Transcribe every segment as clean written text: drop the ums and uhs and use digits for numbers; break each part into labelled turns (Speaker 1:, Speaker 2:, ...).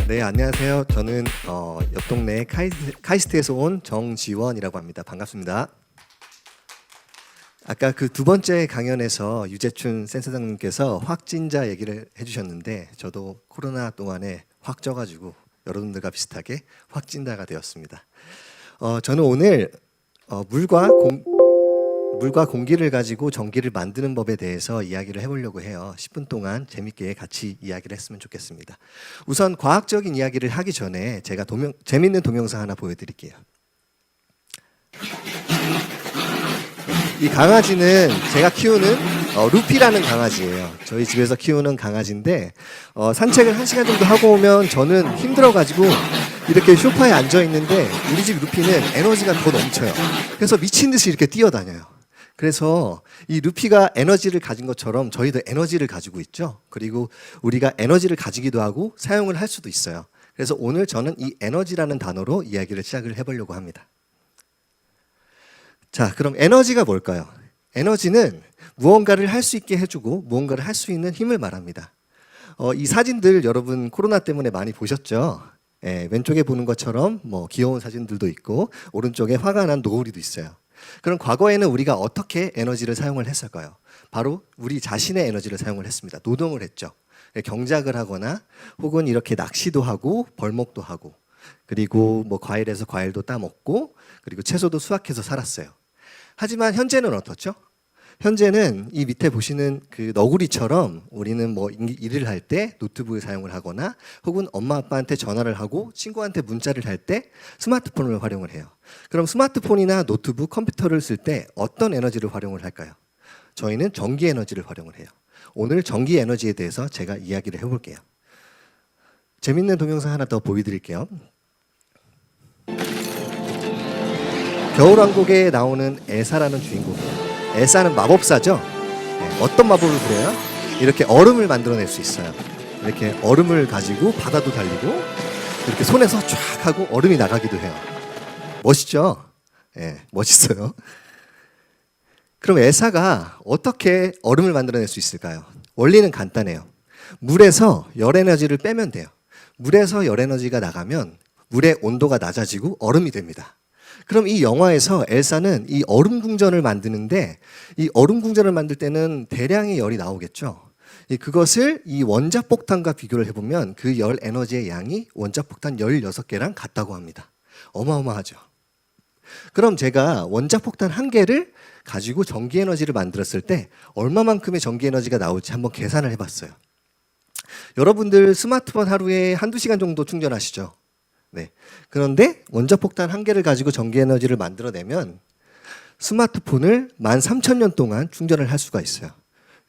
Speaker 1: 네, 안녕하세요. 저는 옆 동네 카이스트에서 온 정지원이라고 합니다. 반갑습니다. 아까 그 두 번째 강연에서 유재춘 센터장님께서 확진자 얘기를 해주셨는데 저도 코로나 동안에 확 쪄가지고 여러분들과 비슷하게 확진자가 되었습니다. 저는 오늘 물과 공기를 가지고 전기를 만드는 법에 대해서 이야기를 해보려고 해요. 10분 동안 재밌게 같이 이야기를 했으면 좋겠습니다. 우선 과학적인 이야기를 하기 전에 제가 재밌는 동영상 하나 보여드릴게요. 이 강아지는 제가 키우는 루피라는 강아지예요. 저희 집에서 키우는 강아지인데 산책을 1시간 정도 하고 오면 저는 힘들어가지고 이렇게 소파에 앉아있는데 우리 집 루피는 에너지가 더 넘쳐요. 그래서 미친 듯이 이렇게 뛰어다녀요. 그래서 이 루피가 에너지를 가진 것처럼 저희도 에너지를 가지고 있죠. 그리고 우리가 에너지를 가지기도 하고 사용을 할 수도 있어요. 그래서 오늘 저는 이 에너지라는 단어로 이야기를 시작을 해보려고 합니다. 자, 그럼 에너지가 뭘까요? 에너지는 무언가를 할 수 있게 해주고 무언가를 할 수 있는 힘을 말합니다. 이 사진들 여러분 코로나 때문에 많이 보셨죠? 왼쪽에 보는 것처럼 뭐 귀여운 사진들도 있고 오른쪽에 화가 난 노을이도 있어요. 그럼 과거에는 우리가 어떻게 에너지를 사용을 했을까요? 바로 우리 자신의 에너지를 사용을 했습니다. 노동을 했죠. 경작을 하거나 혹은 이렇게 낚시도 하고 벌목도 하고 그리고 뭐 과일에서 과일도 따먹고 그리고 채소도 수확해서 살았어요. 하지만 현재는 어떻죠? 현재는 이 밑에 보시는 그 너구리처럼 우리는 뭐 일을 할 때 노트북을 사용을 하거나 혹은 엄마 아빠한테 전화를 하고 친구한테 문자를 할 때 스마트폰을 활용을 해요. 그럼 스마트폰이나 노트북, 컴퓨터를 쓸 때 어떤 에너지를 활용을 할까요? 저희는 전기 에너지를 활용을 해요. 오늘 전기 에너지에 대해서 제가 이야기를 해볼게요. 재밌는 동영상 하나 더 보여드릴게요. 겨울왕국에 나오는 엘사라는 주인공이에요. 엘사는 마법사죠. 어떤 마법을 부려요? 이렇게 얼음을 만들어낼 수 있어요. 이렇게 얼음을 가지고 바다도 달리고 이렇게 손에서 쫙 하고 얼음이 나가기도 해요. 멋있죠? 멋있어요. 그럼 엘사가 어떻게 얼음을 만들어낼 수 있을까요? 원리는 간단해요. 물에서 열 에너지를 빼면 돼요. 물에서 열 에너지가 나가면 물의 온도가 낮아지고 얼음이 됩니다. 그럼 이 영화에서 엘사는 이 얼음 궁전을 만드는데 이 얼음 궁전을 만들 때는 대량의 열이 나오겠죠. 그것을 이 원자폭탄과 비교를 해보면 그 열 에너지의 양이 원자폭탄 16개랑 같다고 합니다. 어마어마하죠. 그럼 제가 원자폭탄 1개를 가지고 전기 에너지를 만들었을 때 얼마만큼의 전기 에너지가 나올지 한번 계산을 해봤어요. 여러분들 스마트폰 하루에 한두 시간 정도 충전하시죠? 네. 그런데 원자폭탄 1개를 가지고 전기에너지를 만들어내면 스마트폰을 13,000년 동안 충전을 할 수가 있어요.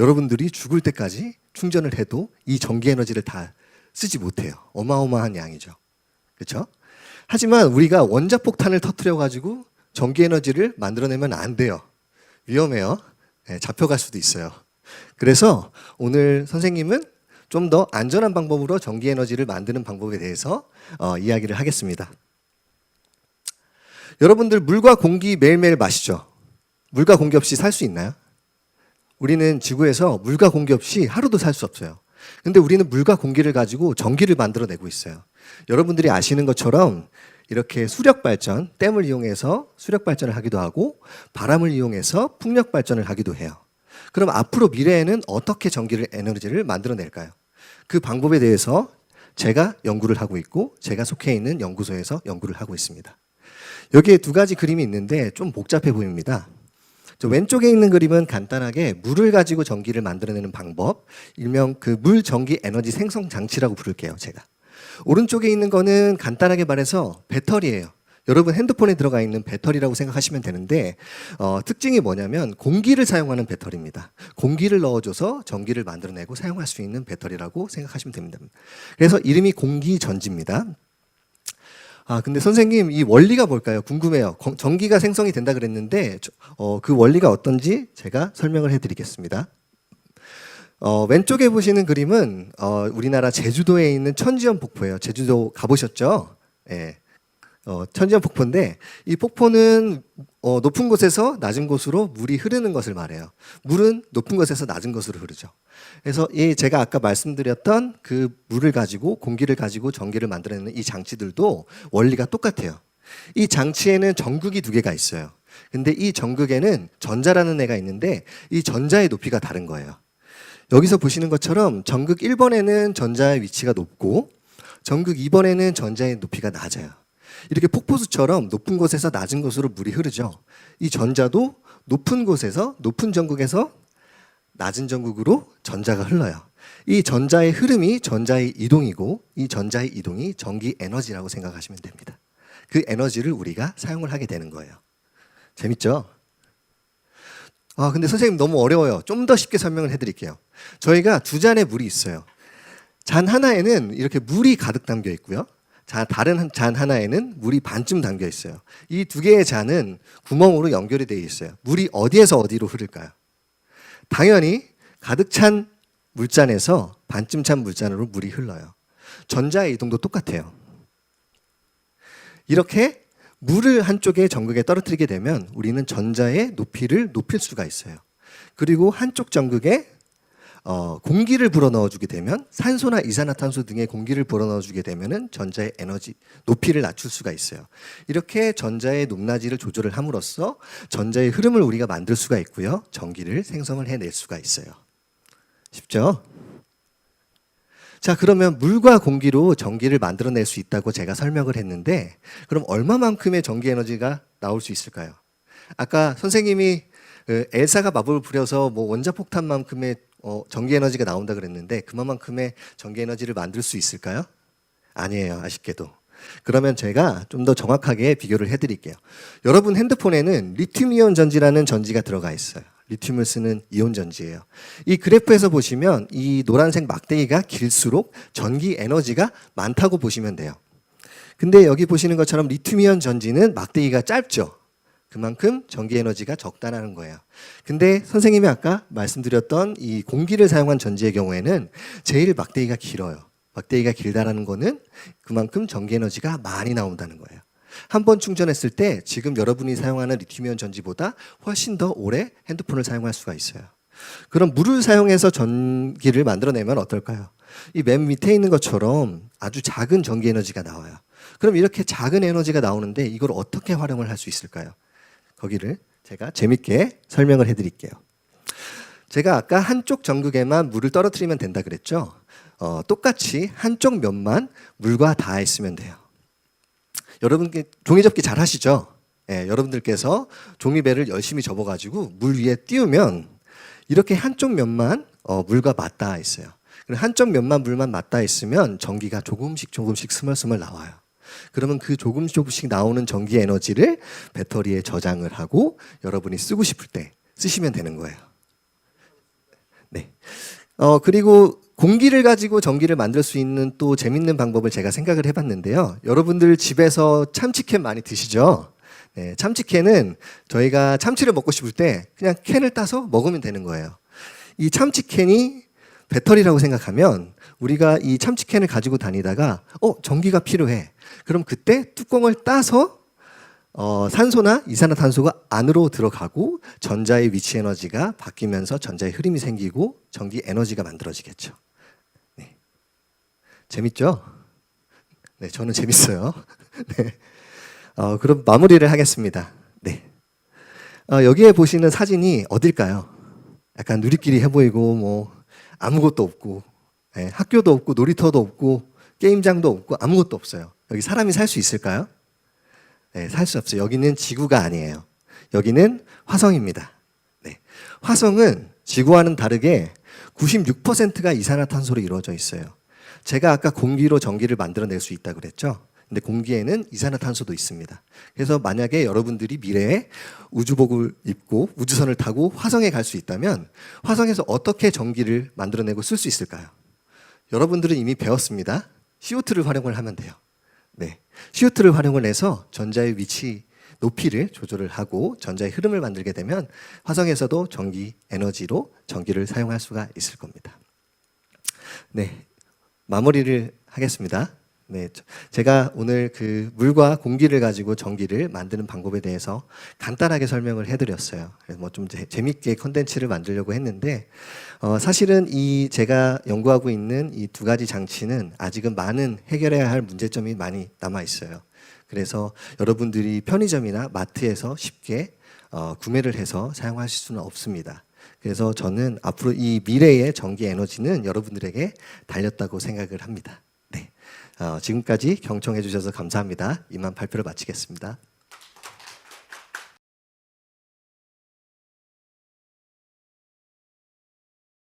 Speaker 1: 여러분들이 죽을 때까지 충전을 해도 이 전기에너지를 다 쓰지 못해요. 어마어마한 양이죠. 그렇죠? 하지만 우리가 원자폭탄을 터뜨려가지고 전기에너지를 만들어내면 안 돼요. 위험해요. 잡혀갈 수도 있어요. 그래서 오늘 선생님은 좀 더 안전한 방법으로 전기 에너지를 만드는 방법에 대해서 이야기를 하겠습니다. 여러분들 물과 공기 매일매일 마시죠? 물과 공기 없이 살 수 있나요? 우리는 지구에서 물과 공기 없이 하루도 살 수 없어요. 근데 우리는 물과 공기를 가지고 전기를 만들어내고 있어요. 여러분들이 아시는 것처럼 이렇게 수력 발전, 댐을 이용해서 수력 발전을 하기도 하고 바람을 이용해서 풍력 발전을 하기도 해요. 그럼 앞으로 미래에는 어떻게 전기를 에너지를 만들어낼까요? 그 방법에 대해서 제가 연구를 하고 있고 제가 속해 있는 연구소에서 연구를 하고 있습니다. 여기에 두 가지 그림이 있는데 좀 복잡해 보입니다. 저 왼쪽에 있는 그림은 간단하게 물을 가지고 전기를 만들어내는 방법, 일명 그 물 전기 에너지 생성 장치라고 부를게요, 제가. 오른쪽에 있는 거는 간단하게 말해서 배터리예요. 여러분 핸드폰에 들어가 있는 배터리라고 생각하시면 되는데 특징이 뭐냐면 공기를 사용하는 배터리입니다. 공기를 넣어줘서 전기를 만들어내고 사용할 수 있는 배터리라고 생각하시면 됩니다. 그래서 이름이 공기전지입니다. 근데 선생님 이 원리가 뭘까요? 궁금해요. 전기가 생성이 된다 그랬는데 그 원리가 어떤지 제가 설명을 해드리겠습니다. 왼쪽에 보시는 그림은 우리나라 제주도에 있는 천지연 폭포예요. 제주도 가보셨죠? 예. 천지연 폭포인데 이 폭포는 높은 곳에서 낮은 곳으로 물이 흐르는 것을 말해요. 물은 높은 곳에서 낮은 곳으로 흐르죠. 그래서 이 제가 아까 말씀드렸던 그 물을 가지고 공기를 가지고 전기를 만들어내는 이 장치들도 원리가 똑같아요. 이 장치에는 전극이 두 개가 있어요. 근데 이 전극에는 전자라는 애가 있는데 이 전자의 높이가 다른 거예요. 여기서 보시는 것처럼 전극 1번에는 전자의 위치가 높고 전극 2번에는 전자의 높이가 낮아요. 이렇게 폭포수처럼 높은 곳에서 낮은 곳으로 물이 흐르죠. 이 전자도 높은 곳에서 높은 전극에서 낮은 전극으로 전자가 흘러요. 이 전자의 흐름이 전자의 이동이고 이 전자의 이동이 전기 에너지라고 생각하시면 됩니다. 그 에너지를 우리가 사용을 하게 되는 거예요. 재밌죠? 근데 선생님 너무 어려워요. 좀 더 쉽게 설명을 해드릴게요. 저희가 두 잔의 물이 있어요. 잔 하나에는 이렇게 물이 가득 담겨 있고요. 다른 잔 하나에는 물이 반쯤 담겨 있어요. 이 두 개의 잔은 구멍으로 연결이 되어 있어요. 물이 어디에서 어디로 흐를까요? 당연히 가득 찬 물잔에서 반쯤 찬 물잔으로 물이 흘러요. 전자의 이동도 똑같아요. 이렇게 물을 한쪽에 전극에 떨어뜨리게 되면 우리는 전자의 높이를 높일 수가 있어요. 그리고 한쪽 전극에 공기를 불어넣어주게 되면 산소나 이산화탄소 등의 공기를 불어넣어주게 되면은 전자의 에너지 높이를 낮출 수가 있어요. 이렇게 전자의 높낮이를 조절을 함으로써 전자의 흐름을 우리가 만들 수가 있고요. 전기를 생성을 해낼 수가 있어요. 쉽죠? 자, 그러면 물과 공기로 전기를 만들어낼 수 있다고 제가 설명을 했는데 그럼 얼마만큼의 전기 에너지가 나올 수 있을까요? 아까 선생님이 엘사가 마법을 부려서 뭐 원자폭탄만큼의 전기 에너지가 나온다 그랬는데 그만큼의 전기 에너지를 만들 수 있을까요? 아니에요, 아쉽게도. 그러면 제가 좀 더 정확하게 비교를 해드릴게요. 여러분 핸드폰에는 리튬이온 전지라는 전지가 들어가 있어요. 리튬을 쓰는 이온 전지예요. 이 그래프에서 보시면 이 노란색 막대기가 길수록 전기 에너지가 많다고 보시면 돼요. 근데 여기 보시는 것처럼 리튬이온 전지는 막대기가 짧죠. 그만큼 전기 에너지가 적다는 거예요. 근데 선생님이 아까 말씀드렸던 이 공기를 사용한 전지의 경우에는 제일 막대기가 길어요. 막대기가 길다라는 거는 그만큼 전기 에너지가 많이 나온다는 거예요. 한 번 충전했을 때 지금 여러분이 사용하는 리튬이온 전지보다 훨씬 더 오래 핸드폰을 사용할 수가 있어요. 그럼 물을 사용해서 전기를 만들어내면 어떨까요? 이 맨 밑에 있는 것처럼 아주 작은 전기 에너지가 나와요. 그럼 이렇게 작은 에너지가 나오는데 이걸 어떻게 활용을 할 수 있을까요? 거기를 제가 재밌게 설명을 해드릴게요. 제가 아까 한쪽 전극에만 물을 떨어뜨리면 된다 그랬죠? 똑같이 한쪽 면만 물과 닿아있으면 돼요. 여러분 종이접기 잘 하시죠? 여러분들께서 종이배를 열심히 접어가지고 물 위에 띄우면 이렇게 한쪽 면만 물과 맞닿아 있어요. 한쪽 면만 물만 맞닿아 있으면 전기가 조금씩 스멀스멀 나와요. 그러면 그 조금씩 나오는 전기 에너지를 배터리에 저장을 하고 여러분이 쓰고 싶을 때 쓰시면 되는 거예요. 네. 그리고 공기를 가지고 전기를 만들 수 있는 또 재밌는 방법을 제가 생각을 해봤는데요. 여러분들 집에서 참치캔 많이 드시죠? 네, 참치캔은 저희가 참치를 먹고 싶을 때 그냥 캔을 따서 먹으면 되는 거예요. 이 참치캔이 배터리라고 생각하면 우리가 이 참치캔을 가지고 다니다가 전기가 필요해. 그럼 그때 뚜껑을 따서 산소나 이산화탄소가 안으로 들어가고 전자의 위치 에너지가 바뀌면서 전자의 흐름이 생기고 전기 에너지가 만들어지겠죠. 네. 재밌죠? 네, 저는 재밌어요. 네. 그럼 마무리를 하겠습니다. 네. 여기에 보시는 사진이 어딜까요? 약간 누리끼리 해보이고 뭐 아무것도 없고 학교도 없고 놀이터도 없고 게임장도 없고 아무것도 없어요. 여기 사람이 살 수 있을까요? 네, 살 수 없어요. 여기는 지구가 아니에요. 여기는 화성입니다. 네. 화성은 지구와는 다르게 96%가 이산화탄소로 이루어져 있어요. 제가 아까 공기로 전기를 만들어낼 수 있다고 그랬죠? 근데 공기에는 이산화탄소도 있습니다. 그래서 만약에 여러분들이 미래에 우주복을 입고 우주선을 타고 화성에 갈 수 있다면 화성에서 어떻게 전기를 만들어내고 쓸 수 있을까요? 여러분들은 이미 배웠습니다. CO2를 활용을 하면 돼요. 네. CO2를 활용을 해서 전자의 위치, 높이를 조절을 하고 전자의 흐름을 만들게 되면 화성에서도 전기 에너지로 전기를 사용할 수가 있을 겁니다. 네. 마무리를 하겠습니다. 네. 네, 제가 오늘 그 물과 공기를 가지고 전기를 만드는 방법에 대해서 간단하게 설명을 해드렸어요. 그래서 뭐 좀 재밌게 컨텐츠를 만들려고 했는데 사실은 이 제가 연구하고 있는 이 두 가지 장치는 아직은 많은 해결해야 할 문제점이 많이 남아 있어요. 그래서 여러분들이 편의점이나 마트에서 쉽게 구매를 해서 사용하실 수는 없습니다. 그래서 저는 앞으로 이 미래의 전기 에너지는 여러분들에게 달렸다고 생각을 합니다. 네. 지금까지 경청해 주셔서 감사합니다. 이만 발표를 마치겠습니다.